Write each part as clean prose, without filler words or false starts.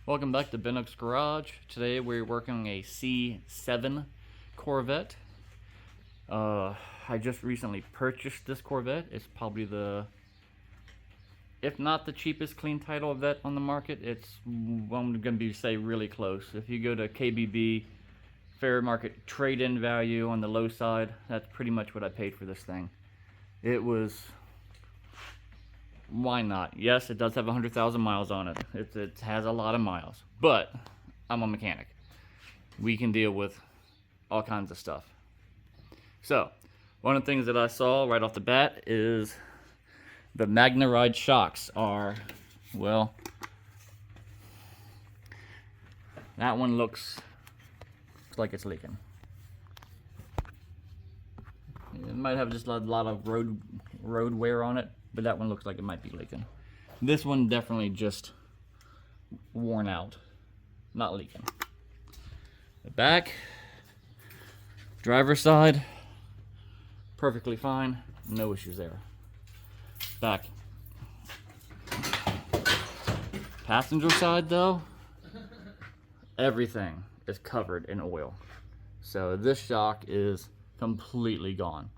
Welcome back to Bennock's Garage. Today we're working on a C7 Corvette. I just recently purchased this Corvette. It's probably if not the cheapest clean title Corvette on the market, it's, well, I'm going to say really close. If you go to KBB, fair market trade-in value on the low side, that's pretty much what I paid for this thing. It was... Why not? Yes, it does have 100,000 miles on it. It has a lot of miles, but I'm a mechanic. We can deal with all kinds of stuff. So, one of the things that I saw right off the bat is the magnaride shocks are, well, that one looks like it's leaking. It might have just a lot of road wear on it, but that one looks like it might be leaking. This one definitely just worn out, not leaking. The back, driver's side, perfectly fine, no issues there. Back. Passenger side though, everything is covered in oil. So this shock is completely gone.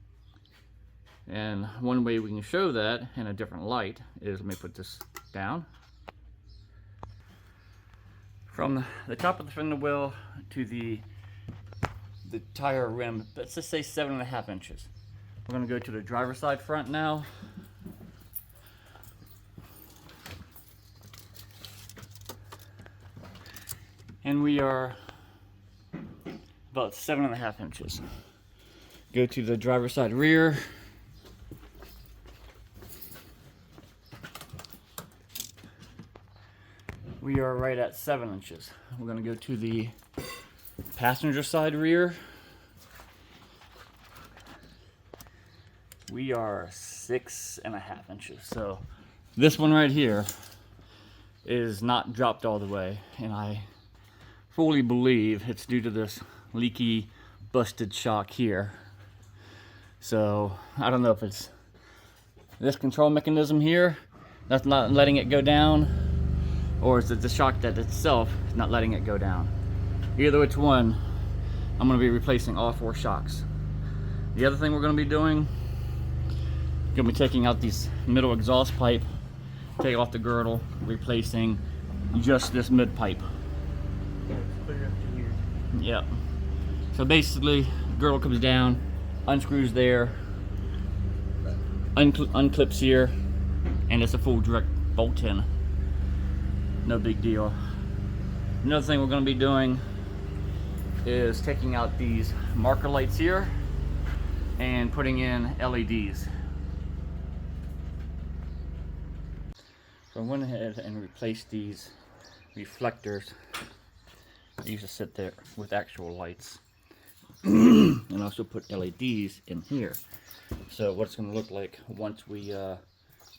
And one way we can show that in a different light is, let me put this down. From the top of the fender wheel to the tire rim, let's just say 7.5 inches. We're going to go to the driver's side front now. And we are about 7.5 inches. Go to the driver's side rear. We are right at 7 inches. We're going to go to the passenger side rear. We are 6.5 inches. So this one right here is not dropped all the way, and I fully believe it's due to this leaky, busted shock here. So I don't know if it's this control mechanism here that's not letting it go down, or is it the shock that itself is not letting it go down. Either which one, I'm going to be replacing all 4 shocks. The other thing we're going to be doing, going to be taking out these middle exhaust pipe, take off the girdle, replacing just this mid pipe. Clear up to here. Yep. So basically, girdle comes down, unscrews there, unclips here, and it's a full direct bolt in. No big deal. Another thing we're going to be doing is taking out these marker lights here and putting in LEDs. So I went ahead and replaced these reflectors that used to sit there with actual lights and also put LEDs in here. So what it's going to look like once we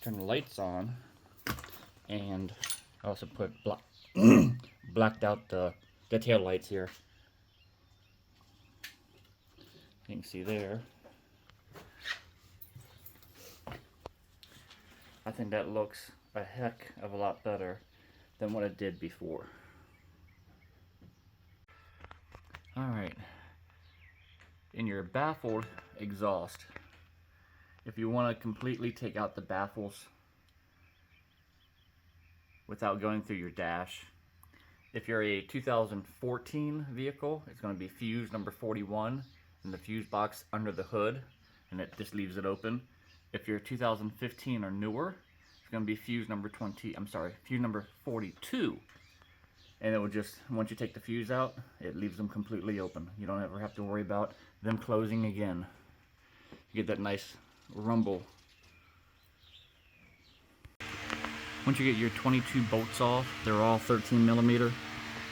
turn the lights on, and I also put blacked out the tail lights here. You can see there. I think that looks a heck of a lot better than what it did before. Alright. In your baffled exhaust, if you want to completely take out the baffles without going through your dash, if you're a 2014 vehicle, it's going to be fuse number 41 in the fuse box under the hood, and it just leaves it open. If you're 2015 or newer, it's going to be fuse number 42, and it will just, once you take the fuse out, it leaves them completely open. You don't ever have to worry about them closing again. You get that nice rumble. Once you get your 22 bolts off, they're all 13mm,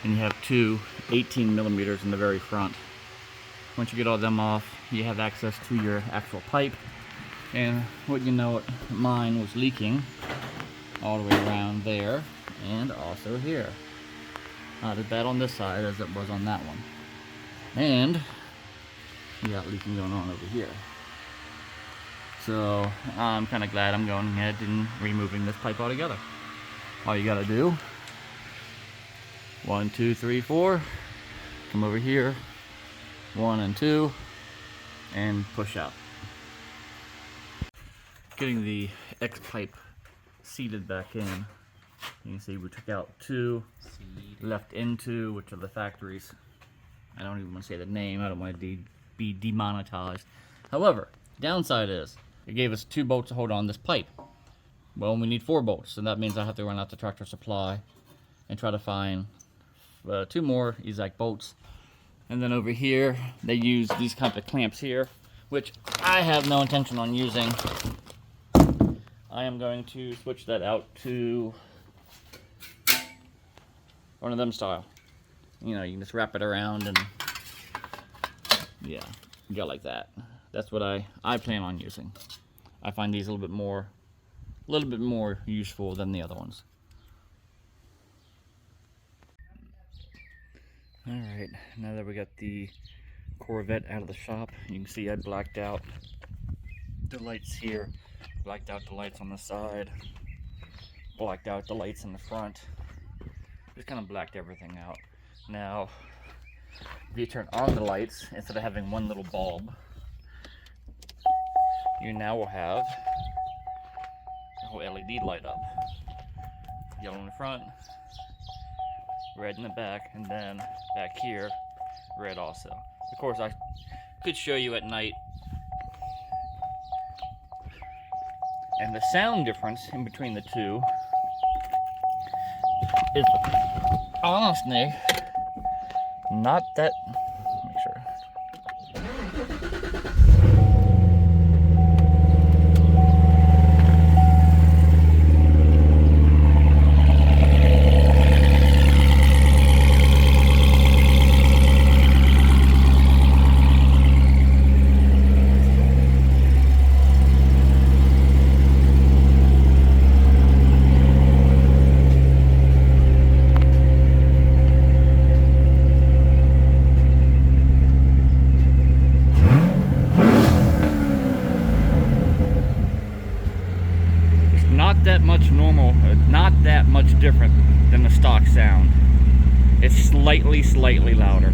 and you have 2 18mm in the very front. Once you get all them off, you have access to your actual pipe, and what you know, mine was leaking all the way around there and also here. Not as bad on this side as it was on that one, and you got leaking going on over here. So I'm kind of glad I'm going ahead and removing this pipe altogether. All you got to do 1, 2, 3, 4. Come over here. 1 and 2. And push out. Getting the X pipe seated back in. You can see we took out 2, left in 2, which are the factories. I don't even want to say the name. I don't want to be demonetized. However, downside is it gave us 2 bolts to hold on this pipe. Well, we need 4 bolts, and that means I have to run out to Tractor Supply and try to find 2 more exact bolts. And then over here, they use these kind of clamps here, which I have no intention on using. I am going to switch that out to one of them style. You know, you can just wrap it around and yeah, go like that. That's what I plan on using. I find these a little bit more useful than the other ones. Alright, now that we got the Corvette out of the shop, you can see I blacked out the lights here, blacked out the lights on the side, blacked out the lights in the front. Just kind of blacked everything out. Now, if you turn on the lights, instead of having one little bulb, you now will have a whole LED light up. Yellow in the front, red in the back, and then back here, red also. Of course, I could show you at night. And the sound difference in between the two is honestly not that. Make sure. Not that much different than the stock sound. It's slightly louder.